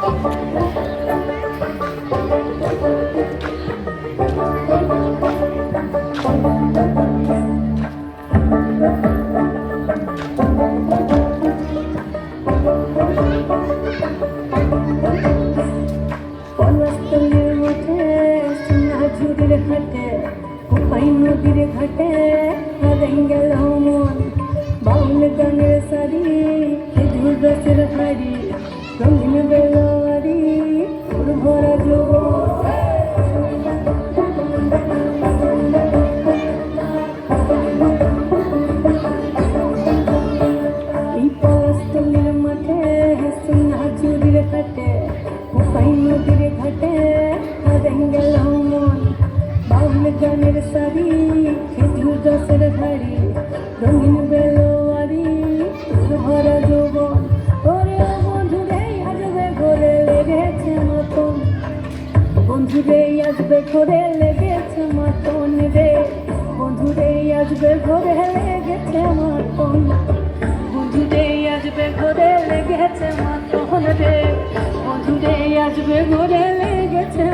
পলাশতলের মাঠে সোনাঝুরির ঘাটে কোপাই নদীর ঘাটে হারাই গেল মন বাউল গানের শাড়ি খেজুর রসের হাড়ি রঙিন বেলারি ওর ভরা যৌবন এই পলাশতলের মাঠে সোনাঝুরির ঘাটে কোপাই নদীর ঘাটে হারাই গেল মন বাউল গানের শাড়ি খেজুর রসের হাড়ি রঙিন বেলোয়ারি তোর ভরা যৌবন ওরে বন্ধুরে আসবে ঘরে লেগেছে মতন বন্ধুরে আসবে ঘরে লেগেছে মতন রে বন্ধুরে আসবে ঘরে লেগেছে মতন বন্ধুরে আসবে ঘরে লেগেছে মতন রে বন্ধুরে আসবে ঘরে লেগেছে